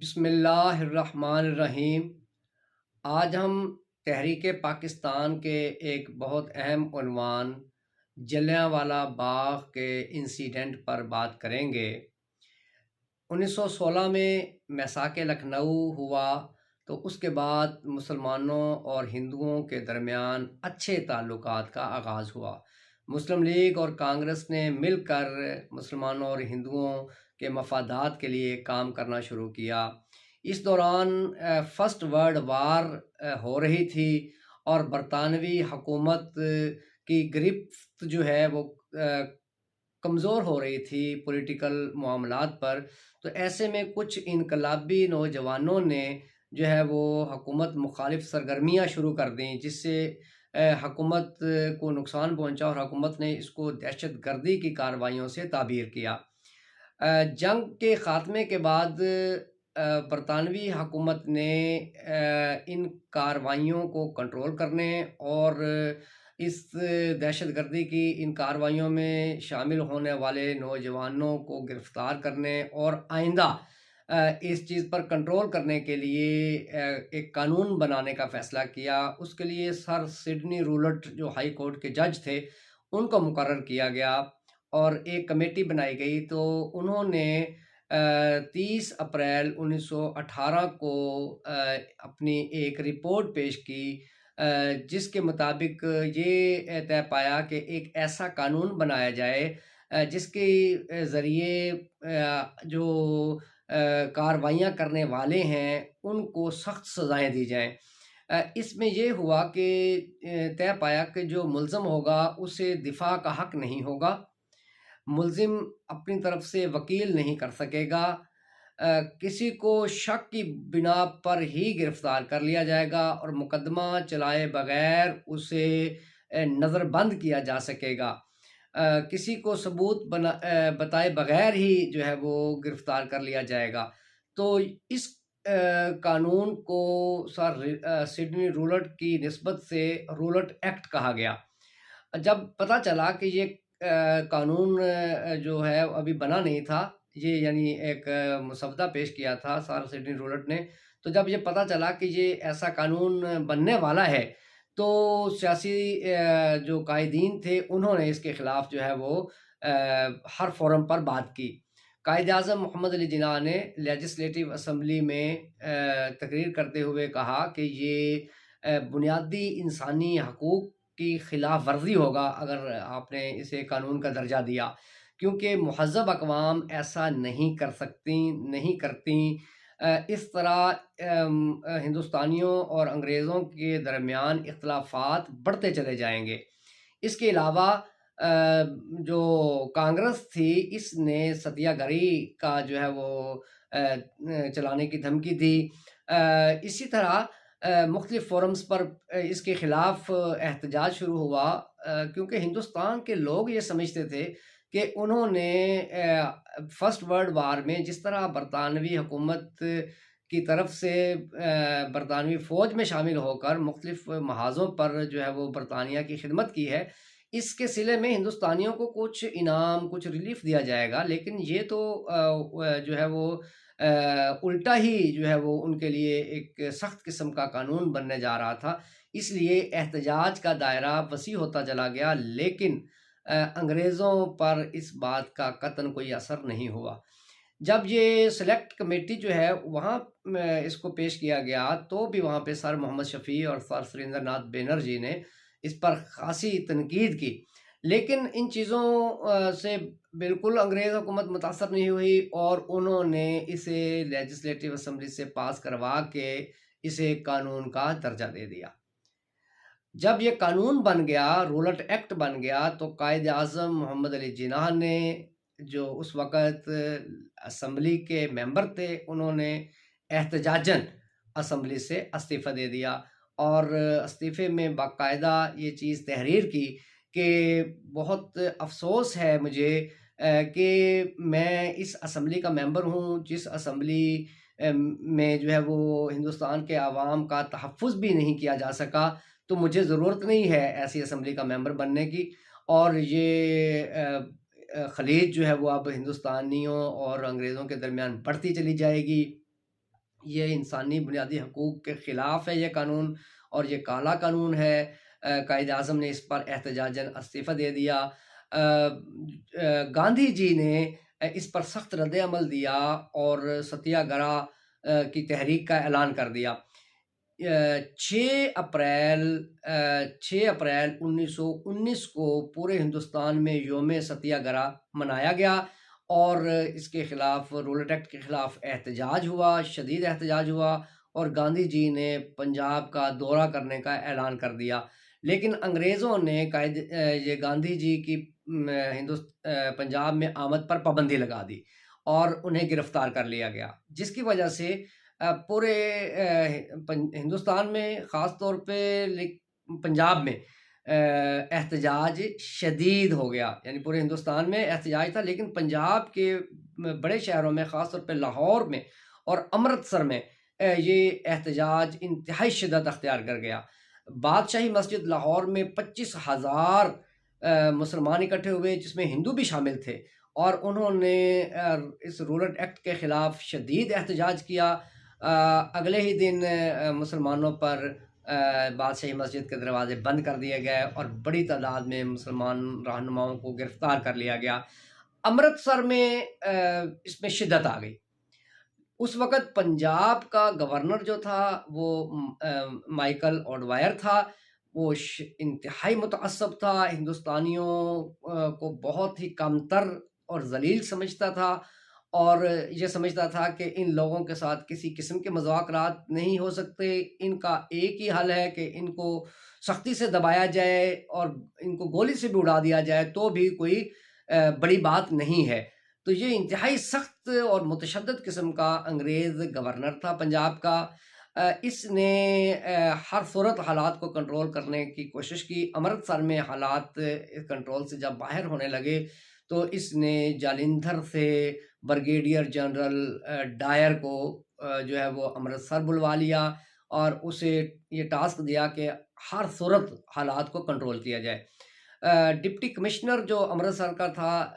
بسم اللہ الرحمن الرحیم۔ آج ہم تحریک پاکستان کے ایک بہت اہم عنوان جلیانوالہ باغ کے انسیڈنٹ پر بات کریں گے۔ 1916 میں میثاق لکھنؤ ہوا تو اس کے بعد مسلمانوں اور ہندوؤں کے درمیان اچھے تعلقات کا آغاز ہوا۔ مسلم لیگ اور کانگریس نے مل کر مسلمانوں اور ہندوؤں کے مفادات کے لیے کام کرنا شروع کیا۔ اس دوران فرسٹ ورلڈ وار ہو رہی تھی اور برطانوی حکومت کی گرفت جو ہے وہ کمزور ہو رہی تھی پولیٹیکل معاملات پر۔ تو ایسے میں کچھ انقلابی نوجوانوں نے جو ہے وہ حکومت مخالف سرگرمیاں شروع کر دیں، جس سے حکومت کو نقصان پہنچا اور حکومت نے اس کو دہشت گردی کی کارروائیوں سے تعبیر کیا۔ جنگ کے خاتمے کے بعد برطانوی حکومت نے ان کارروائیوں کو کنٹرول کرنے اور اس دہشت گردی کی ان کارروائیوں میں شامل ہونے والے نوجوانوں کو گرفتار کرنے اور آئندہ اس چیز پر کنٹرول کرنے کے لیے ایک قانون بنانے کا فیصلہ کیا۔ اس کے لیے سر سڈنی رولٹ جو ہائی کورٹ کے جج تھے ان کو مقرر کیا گیا اور ایک کمیٹی بنائی گئی۔ تو انہوں نے 30 اپریل 1918 کو اپنی ایک رپورٹ پیش کی، جس کے مطابق یہ طے پایا کہ ایک ایسا قانون بنایا جائے جس کے ذریعے جو کارروائیاں کرنے والے ہیں ان کو سخت سزائیں دی جائیں۔ اس میں یہ ہوا کہ طے پایا کہ جو ملزم ہوگا اسے دفاع کا حق نہیں ہوگا، ملزم اپنی طرف سے وکیل نہیں کر سکے گا، کسی کو شک کی بنا پر ہی گرفتار کر لیا جائے گا اور مقدمہ چلائے بغیر اسے نظر بند کیا جا سکے گا، کسی کو ثبوت بتائے بغیر ہی جو ہے وہ گرفتار کر لیا جائے گا۔ تو اس قانون کو سر سڈنی رولٹ کی نسبت سے رولٹ ایکٹ کہا گیا۔ جب پتہ چلا کہ یہ قانون جو ہے ابھی بنا نہیں تھا، یہ یعنی ایک مسودہ پیش کیا تھا سر سڈنی رولٹ نے، تو جب یہ پتہ چلا کہ یہ ایسا قانون بننے والا ہے تو سیاسی جو قائدین تھے انہوں نے اس کے خلاف جو ہے وہ ہر فورم پر بات کی۔ قائد اعظم محمد علی جناح نے لیجسلیٹو اسمبلی میں تقریر کرتے ہوئے کہا کہ یہ بنیادی انسانی حقوق کی خلاف ورزی ہوگا اگر آپ نے اسے قانون کا درجہ دیا، کیونکہ مہذب اقوام ایسا نہیں کر سکتی، نہیں کرتی۔ اس طرح ہندوستانیوں اور انگریزوں کے درمیان اختلافات بڑھتے چلے جائیں گے۔ اس کے علاوہ جو کانگریس تھی اس نے ستیہ گری کا جو ہے وہ چلانے کی دھمکی دی۔ اسی طرح مختلف فورمز پر اس کے خلاف احتجاج شروع ہوا، کیونکہ ہندوستان کے لوگ یہ سمجھتے تھے کہ انہوں نے فرسٹ ورلڈ وار میں جس طرح برطانوی حکومت کی طرف سے برطانوی فوج میں شامل ہو کر مختلف محاذوں پر جو ہے وہ برطانیہ کی خدمت کی ہے، اس کے صلے میں ہندوستانیوں کو کچھ انعام، کچھ ریلیف دیا جائے گا، لیکن یہ تو جو ہے وہ الٹا ہی جو ہے وہ ان کے لیے ایک سخت قسم کا قانون بننے جا رہا تھا۔ اس لیے احتجاج کا دائرہ وسیع ہوتا چلا گیا، لیکن انگریزوں پر اس بات کا قطعاً کوئی اثر نہیں ہوا۔ جب یہ سلیکٹ کمیٹی جو ہے وہاں اس کو پیش کیا گیا تو بھی وہاں پہ سر محمد شفیع اور سر سریندر ناتھ بینرجی نے اس پر خاصی تنقید کی، لیکن ان چیزوں سے بالکل انگریز حکومت متاثر نہیں ہوئی اور انہوں نے اسے لیجسلیٹو اسمبلی سے پاس کروا کے اسے قانون کا درجہ دے دیا۔ جب یہ قانون بن گیا، رولٹ ایکٹ بن گیا، تو قائد اعظم محمد علی جناح نے جو اس وقت اسمبلی کے ممبر تھے انہوں نے احتجاجاً اسمبلی سے استعفیٰ دے دیا اور استعفے میں باقاعدہ یہ چیز تحریر کی کہ بہت افسوس ہے مجھے کہ میں اس اسمبلی کا ممبر ہوں جس اسمبلی میں جو ہے وہ ہندوستان کے عوام کا تحفظ بھی نہیں کیا جا سکا، تو مجھے ضرورت نہیں ہے ایسی اسمبلی کا ممبر بننے کی، اور یہ خلیج جو ہے وہ اب ہندوستانیوں اور انگریزوں کے درمیان بڑھتی چلی جائے گی۔ یہ انسانی بنیادی حقوق کے خلاف ہے یہ قانون، اور یہ کالا قانون ہے۔ قائد اعظم نے اس پر احتجاجاً استعفیٰ دے دیا۔ گاندھی جی نے اس پر سخت رد عمل دیا اور ستیہ گرہ کی تحریک کا اعلان کر دیا۔ 6 اپریل 1919 کو پورے ہندوستان میں یوم ستیہ گرہ منایا گیا، اور اس کے خلاف رولٹ ایکٹ کے خلاف احتجاج ہوا، شدید احتجاج ہوا، اور گاندھی جی نے پنجاب کا دورہ کرنے کا اعلان کر دیا۔ لیکن انگریزوں نے یہ گاندھی جی کی پنجاب میں آمد پر پابندی لگا دی اور انہیں گرفتار کر لیا گیا، جس کی وجہ سے پورے ہندوستان میں، خاص طور پہ پنجاب میں احتجاج شدید ہو گیا۔ یعنی پورے ہندوستان میں احتجاج تھا، لیکن پنجاب کے بڑے شہروں میں، خاص طور پہ لاہور میں اور امرتسر میں یہ احتجاج انتہائی شدت اختیار کر گیا۔ بادشاہی مسجد لاہور میں 25,000 مسلمان اکٹھے ہوئے، جس میں ہندو بھی شامل تھے، اور انہوں نے اس رولٹ ایکٹ کے خلاف شدید احتجاج کیا۔ اگلے ہی دن مسلمانوں پر بادشاہی مسجد کے دروازے بند کر دیے گئے اور بڑی تعداد میں مسلمان رہنماؤں کو گرفتار کر لیا گیا۔ امرتسر میں اس میں شدت آ گئی۔ اس وقت پنجاب کا گورنر جو تھا وہ مائیکل آڈوائر تھا۔ وہ انتہائی متعصب تھا، ہندوستانیوں کو بہت ہی کمتر اور ذلیل سمجھتا تھا، اور یہ سمجھتا تھا کہ ان لوگوں کے ساتھ کسی قسم کے مذاکرات نہیں ہو سکتے، ان کا ایک ہی حل ہے کہ ان کو سختی سے دبایا جائے اور ان کو گولی سے بھی اڑا دیا جائے تو بھی کوئی بڑی بات نہیں ہے۔ تو یہ انتہائی سخت اور متشدد قسم کا انگریز گورنر تھا پنجاب کا۔ اس نے ہر صورت حالات کو کنٹرول کرنے کی کوشش کی۔ امرتسر میں حالات کنٹرول سے جب باہر ہونے لگے تو اس نے جالندھر سے بریگیڈیئر جنرل ڈائر کو جو ہے وہ امرتسر بلوا لیا اور اسے یہ ٹاسک دیا کہ ہر صورت حالات کو کنٹرول کیا جائے۔ ڈپٹی کمشنر جو امرتسر کا تھا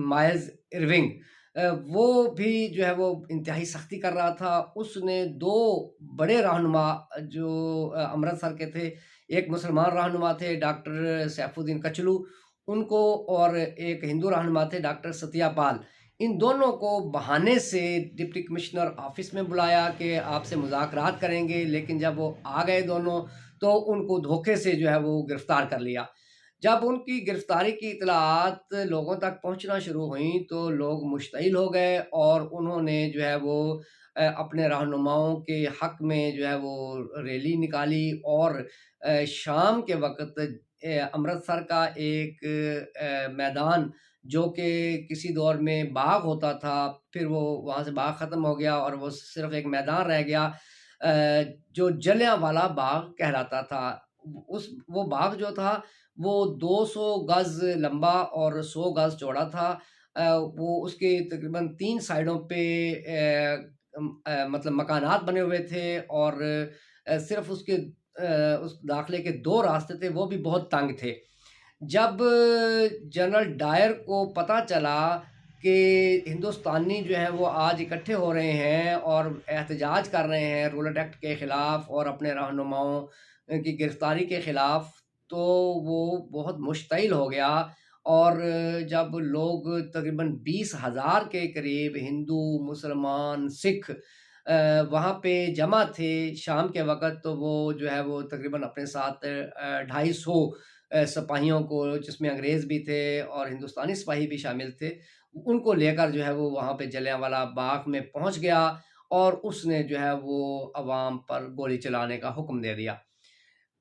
مائلز ارونگ، وہ بھی جو ہے وہ انتہائی سختی کر رہا تھا۔ اس نے 2 بڑے رہنما جو امرتسر کے تھے، ایک مسلمان رہنما تھے ڈاکٹر سیف الدین کچلو، ان کو، اور ایک ہندو رہنما تھے ڈاکٹر ستیہ پال، ان دونوں کو بہانے سے ڈپٹی کمشنر آفس میں بلایا کہ آپ سے مذاکرات کریں گے، لیکن جب وہ آ گئے دونوں تو ان کو دھوکے سے جو ہے وہ گرفتار کر لیا۔ جب ان کی گرفتاری کی اطلاعات لوگوں تک پہنچنا شروع ہوئیں تو لوگ مشتعل ہو گئے، اور انہوں نے جو ہے وہ اپنے رہنماؤں کے حق میں جو ہے وہ ریلی نکالی، اور شام کے وقت امرتسر کا ایک میدان جو کہ کسی دور میں باغ ہوتا تھا، پھر وہ وہاں سے باغ ختم ہو گیا اور وہ صرف ایک میدان رہ گیا جو جلیاں والا باغ کہلاتا تھا۔ وہ باغ جو تھا وہ 200 گز لمبا اور 100 گز چوڑا تھا۔ وہ اس کے تقریباً 3 سائڈوں پہ مطلب مکانات بنے ہوئے تھے، اور صرف اس داخلے کے 2 راستے تھے، وہ بھی بہت تنگ تھے۔ جب جنرل ڈائر کو پتہ چلا کہ ہندوستانی جو ہیں وہ آج اکٹھے ہو رہے ہیں اور احتجاج کر رہے ہیں رولٹ ایکٹ کے خلاف اور اپنے رہنماؤں کی گرفتاری کے خلاف، تو وہ بہت مشتعل ہو گیا، اور جب لوگ تقریباً 20,000 کے قریب ہندو، مسلمان، سکھ وہاں پہ جمع تھے شام کے وقت، تو وہ جو ہے وہ تقریباً اپنے ساتھ 250 سپاہیوں کو، جس میں انگریز بھی تھے اور ہندوستانی سپاہی بھی شامل تھے، ان کو لے کر جو ہے وہ وہاں پہ جلیاں والا باغ میں پہنچ گیا، اور اس نے جو ہے وہ عوام پر گولی چلانے کا حکم دے دیا۔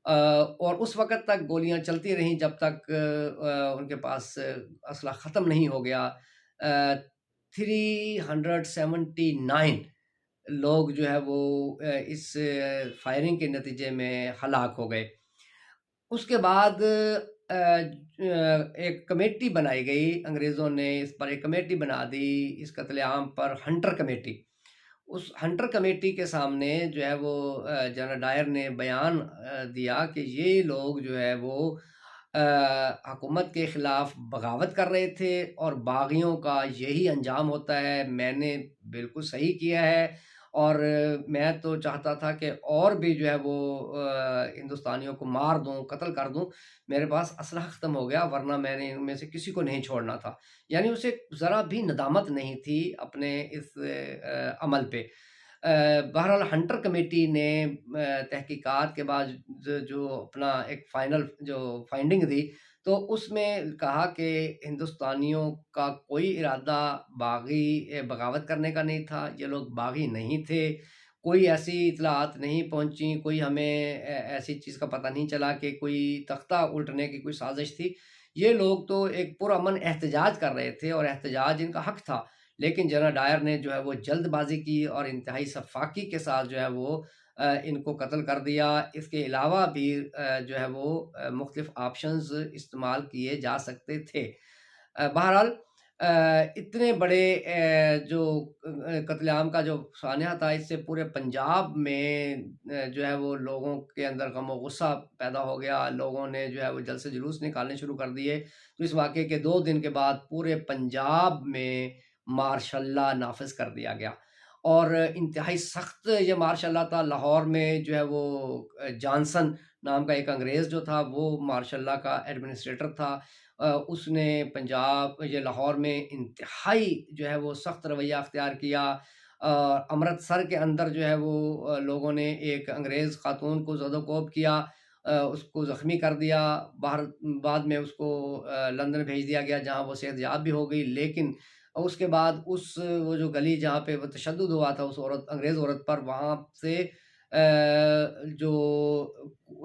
اور اس وقت تک گولیاں چلتی رہیں جب تک ان کے پاس اسلحہ ختم نہیں ہو گیا۔ 379 لوگ جو ہے وہ اس فائرنگ کے نتیجے میں ہلاک ہو گئے۔ اس کے بعد ایک کمیٹی بنائی گئی، انگریزوں نے اس پر ایک کمیٹی بنا دی اس قتل عام پر، ہنٹر کمیٹی۔ اس ہنٹر کمیٹی کے سامنے جو ہے وہ جنرل ڈائر نے بیان دیا کہ یہ لوگ جو ہے وہ حکومت کے خلاف بغاوت کر رہے تھے، اور باغیوں کا یہی انجام ہوتا ہے، میں نے بالکل صحیح کیا ہے، اور میں تو چاہتا تھا کہ اور بھی جو ہے وہ ہندوستانیوں کو مار دوں، قتل کر دوں، میرے پاس اسلحہ ختم ہو گیا، ورنہ میں نے ان میں سے کسی کو نہیں چھوڑنا تھا۔ یعنی اسے ذرا بھی ندامت نہیں تھی اپنے اس عمل پہ۔ بہرحال ہنٹر کمیٹی نے تحقیقات کے بعد جو اپنا ایک فائنل جو فائنڈنگ دی، تو اس میں کہا کہ ہندوستانیوں کا کوئی ارادہ بغاوت کرنے کا نہیں تھا، یہ لوگ باغی نہیں تھے، کوئی ایسی اطلاعات نہیں پہنچی، کوئی ہمیں ایسی چیز کا پتہ نہیں چلا کہ کوئی تختہ الٹنے کی کوئی سازش تھی۔ یہ لوگ تو ایک پرامن احتجاج کر رہے تھے اور احتجاج ان کا حق تھا، لیکن جنرل ڈائر نے جو ہے وہ جلد بازی کی اور انتہائی شفاقی کے ساتھ جو ہے وہ ان کو قتل کر دیا۔ اس کے علاوہ بھی جو ہے وہ مختلف آپشنز استعمال کیے جا سکتے تھے۔ بہرحال اتنے بڑے جو قتل عام کا جو سانحہ تھا، اس سے پورے پنجاب میں جو ہے وہ لوگوں کے اندر غم و غصہ پیدا ہو گیا، لوگوں نے جو ہے وہ جلسے جلوس نکالنے شروع کر دیے۔ تو اس واقعے کے 2 دن کے بعد پورے پنجاب میں مارشل لاء نافذ کر دیا گیا، اور انتہائی سخت یہ مارشل لاء تھا۔ لاہور میں جو ہے وہ جانسن نام کا ایک انگریز جو تھا، وہ مارشل لاء کا ایڈمنسٹریٹر تھا۔ اس نے پنجاب یہ لاہور میں انتہائی جو ہے وہ سخت رویہ اختیار کیا۔ امرتسر کے اندر جو ہے وہ لوگوں نے ایک انگریز خاتون کو زد و کوب کیا، اس کو زخمی کر دیا، بعد میں اس کو لندن بھیج دیا گیا جہاں وہ صحت یاب بھی ہو گئی۔ لیکن اس کے بعد وہ جو گلی جہاں پہ وہ تشدد ہوا تھا اس انگریز عورت پر، وہاں سے جو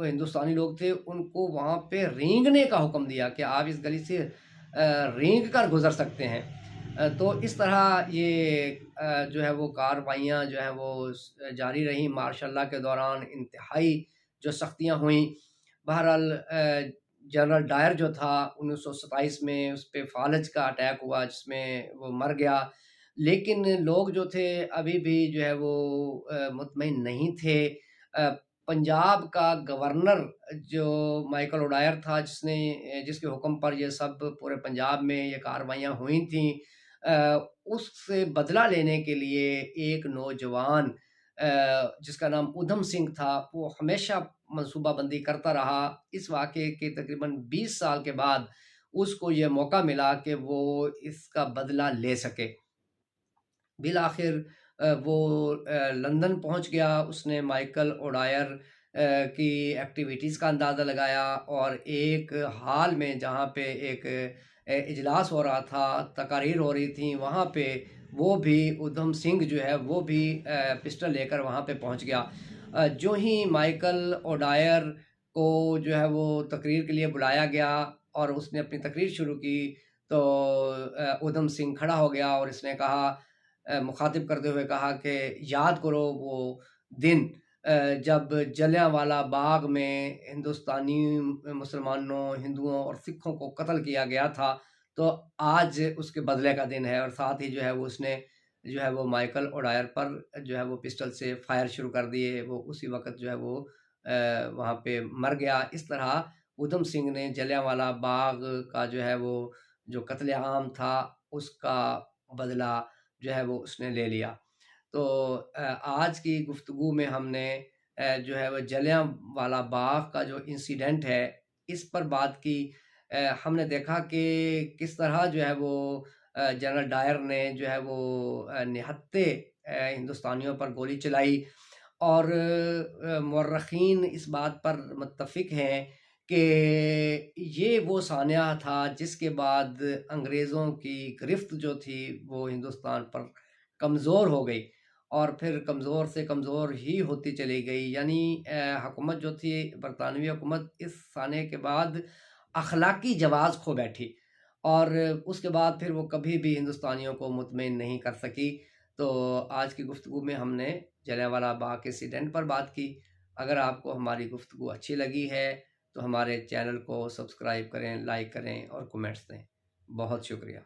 ہندوستانی لوگ تھے ان کو وہاں پہ رینگنے کا حکم دیا کہ آپ اس گلی سے رینگ کر گزر سکتے ہیں۔ تو اس طرح یہ جو ہے وہ کارروائیاں جو ہیں وہ جاری رہیں مارشل لاء کے دوران، انتہائی جو سختیاں ہوئیں۔ بہرحال جنرل ڈائر جو تھا 1927 میں اس پہ فالج کا اٹیک ہوا جس میں وہ مر گیا، لیکن لوگ جو تھے ابھی بھی جو ہے وہ مطمئن نہیں تھے۔ پنجاب کا گورنر جو مائیکل اوڈائر تھا، جس کے حکم پر یہ سب پورے پنجاب میں یہ کارروائیاں ہوئی تھیں، اس سے بدلہ لینے کے لیے ایک نوجوان جس کا نام ادھم سنگھ تھا، وہ ہمیشہ منصوبہ بندی کرتا رہا۔ اس واقعے کے تقریباً 20 سال کے بعد اس کو یہ موقع ملا کہ وہ اس کا بدلہ لے سکے۔ بالآخر وہ لندن پہنچ گیا، اس نے مائیکل اوڈائر کی ایکٹیویٹیز کا اندازہ لگایا، اور ایک ہال میں جہاں پہ ایک اجلاس ہو رہا تھا، تقاریر ہو رہی تھیں، وہاں پہ وہ بھی ادھم سنگھ جو ہے وہ بھی پسٹل لے کر وہاں پہ پہنچ گیا۔ جو ہی مائیکل اوڈائر کو جو ہے وہ تقریر کے لیے بلایا گیا اور اس نے اپنی تقریر شروع کی، تو ادھم سنگھ کھڑا ہو گیا اور اس نے کہا، مخاطب کرتے ہوئے کہا کہ یاد کرو وہ دن جب جلیانوالہ باغ میں ہندوستانی مسلمانوں، ہندوؤں اور سکھوں کو قتل کیا گیا تھا، تو آج اس کے بدلے کا دن ہے۔ اور ساتھ ہی جو ہے وہ اس نے جو ہے وہ مائیکل اوڈائر پر جو ہے وہ پسٹل سے فائر شروع کر دیے، وہ اسی وقت جو ہے وہ وہاں پہ مر گیا۔ اس طرح ادھم سنگھ نے جلیانوالہ باغ کا جو ہے وہ جو قتل عام تھا اس کا بدلہ جو ہے وہ اس نے لے لیا۔ تو آج کی گفتگو میں ہم نے جو ہے وہ جلیانوالہ باغ کا جو انسیڈنٹ ہے اس پر بات کی۔ ہم نے دیکھا کہ کس طرح جو ہے وہ جنرل ڈائر نے جو ہے وہ نہتے ہندوستانیوں پر گولی چلائی، اور مورخین اس بات پر متفق ہیں کہ یہ وہ سانحہ تھا جس کے بعد انگریزوں کی گرفت جو تھی وہ ہندوستان پر کمزور ہو گئی، اور پھر کمزور سے کمزور ہی ہوتی چلی گئی۔ یعنی حکومت جو تھی برطانوی حکومت اس سانحے کے بعد اخلاقی جواز کھو بیٹھی، اور اس کے بعد پھر وہ کبھی بھی ہندوستانیوں کو مطمئن نہیں کر سکی۔ تو آج کی گفتگو میں ہم نے جلیانوالہ باغ کے انسیڈنٹ پر بات کی۔ اگر آپ کو ہماری گفتگو اچھی لگی ہے تو ہمارے چینل کو سبسکرائب کریں، لائک کریں اور کمنٹس دیں۔ بہت شکریہ۔